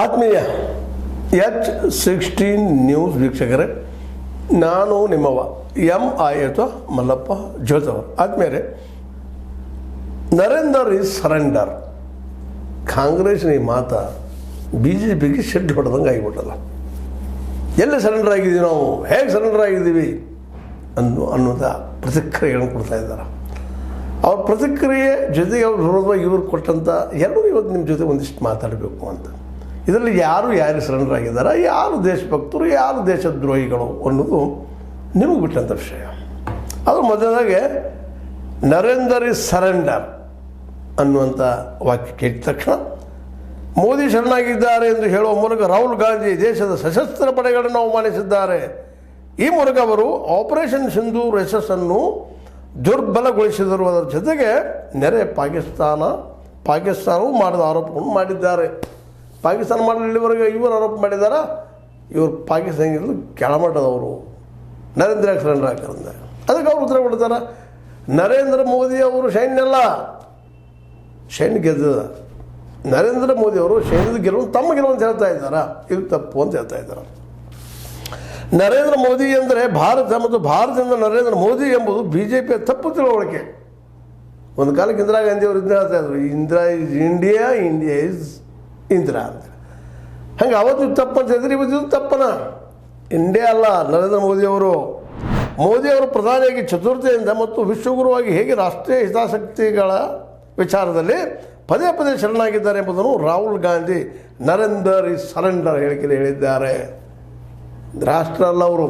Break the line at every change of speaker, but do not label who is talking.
ಆತ್ಮೀಯ H16 news ವೀಕ್ಷಕರೇ, ನಾನು ನಿಮ್ಮವ MI ಅಥವಾ ಮಲ್ಲಪ್ಪ ಜೋತವರು. ಆದ್ಮೇಲೆ ನರೇಂದರ್ ಈಸ್ ಸರೆಂಡರ್. ಕಾಂಗ್ರೆಸ್ನ ಈ ಮಾತು BJPಗೆ ಶೆಡ್ ಹೊಡೆದಂಗೆ ಆಗಿಬಿಟ್ಟಲ್ಲ. ಎಲ್ಲಿ ಸರೆಂಡರ್ ಆಗಿದ್ದೀವಿ ನಾವು, ಹೇಗೆ ಸರೆಂಡರ್ ಆಗಿದ್ದೀವಿ ಅನ್ನೋದ ಪ್ರತಿಕ್ರಿಯೆಗಳನ್ನು ಕೊಡ್ತಾ ಇದ್ದಾರೆ. ಅವ್ರ ಪ್ರತಿಕ್ರಿಯೆ ಜೊತೆಗೆ ಅವ್ರು ವಿರೋಧವಾಗಿ ಇವರು ಕೊಟ್ಟಂಥ ಎಲ್ಲರೂ ಇವತ್ತು ನಿಮ್ಮ ಜೊತೆ ಒಂದಿಷ್ಟು ಮಾತಾಡಬೇಕು ಅಂತ. ಇದರಲ್ಲಿ ಯಾರು ಸರೆಂಡರ್ ಆಗಿದ್ದಾರೆ, ಯಾರು ದೇಶಭಕ್ತರು, ಯಾರು ದೇಶದ್ರೋಹಿಗಳು ಅನ್ನೋದು ನಿಮಗೆ ಬಿಟ್ಟಂಥ ವಿಷಯ. ಅದು ಮೊದಲಾಗೆ ನರೇಂದರ್ ಈಸ್ ಸರೆಂಡರ್ ಅನ್ನುವಂಥ ವಾಕ್ಯ ಕೇಳಿದ ತಕ್ಷಣ ಮೋದಿ ಶರಣಾಗಿದ್ದಾರೆ ಎಂದು ಹೇಳುವ ಮೂಲಕ ರಾಹುಲ್ ಗಾಂಧಿ ದೇಶದ ಸಶಸ್ತ್ರ ಪಡೆಗಳನ್ನು ಅವಮಾನಿಸಿದ್ದಾರೆ. ಈ ಮೂಲಕ ಅವರು ಆಪರೇಷನ್ ಸಿಂಧೂರ್ ಯಶಸ್ಸನ್ನು ದುರ್ಬಲಗೊಳಿಸಿದರು. ಅದರ ಜೊತೆಗೆ ನೆರೆ ಪಾಕಿಸ್ತಾನವು ಮಾಡಿದ ಆರೋಪವನ್ನು ಮಾಡಿದ್ದಾರೆ. ಪಾಕಿಸ್ತಾನ ಮಾಡಲು ಇಲ್ಲಿವರೆಗೆ ಇವರು ಆರೋಪ ಮಾಡಿದ್ದಾರೆ. ಇವರು ಪಾಕಿಸ್ತಾನಿಗಳು ಕೆಳಮಟ್ಟದವರು, ನರೇಂದ್ರ ಸರೆಂಡರ್ ಹಾಕಿರಂದ. ಅದಕ್ಕೆ ಅವರು ಉತ್ತರ ಕೊಡ್ತಾರೆ, ನರೇಂದ್ರ ಮೋದಿ ಅವರು ಸೈನ್ಯ ಗೆದ್ದದ. ನರೇಂದ್ರ ಮೋದಿ ಅವರು ಸೈನ್ಯದ ಗೆಲುವು ತಮ್ಮ ಗೆಲುವು ಅಂತ ಹೇಳ್ತಾ ಇದ್ದಾರೆ. ಇದು ತಪ್ಪು ಅಂತ ಹೇಳ್ತಾ ಇದ್ದಾರೆ. ನರೇಂದ್ರ ಮೋದಿ ಅಂದರೆ ಭಾರತ ಮತ್ತು ಭಾರತದಿಂದ ನರೇಂದ್ರ ಮೋದಿ ಎಂಬುದು BJPಯ ತಪ್ಪು ತಿಳುವಳಿಕೆ. ಒಂದು ಕಾಲಕ್ಕೆ ಇಂದಿರಾ ಗಾಂಧಿ ಅವರು ಇದನ್ನ ಹೇಳ್ತಾ ಇದ್ರು, Indira is India, India is Indira ಅಂತ. ಹಂಗೆ ಅವತ್ತು ತಪ್ಪು ಅಂತ ಹೇಳಿದ್ರೆ ಇವತ್ತು ತಪ್ಪನ. ಇಂಡಿಯಾ ಅಲ್ಲ ನರೇಂದ್ರ ಮೋದಿಯವರು. ಮೋದಿಯವರು ಪ್ರಧಾನಿಯಾಗಿ ಚತುರತೆಯಿಂದ ಮತ್ತು ವಿಶ್ವಗುರುವಾಗಿ ಹೇಗೆ ರಾಷ್ಟ್ರೀಯ ಹಿತಾಸಕ್ತಿಗಳ ವಿಚಾರದಲ್ಲಿ ಪದೇ ಪದೇ ಶರಣಾಗಿದ್ದಾರೆ ಎಂಬುದನ್ನು ರಾಹುಲ್ ಗಾಂಧಿ ನರೇಂದರ್ ಈಸ್ ಸರೆಂಡರ್ ಹೇಳಿಕೆಯಲ್ಲಿ ಹೇಳಿದ್ದಾರೆ. ರಾಷ್ಟ್ರ ಅಲ್ಲ ಅವರು,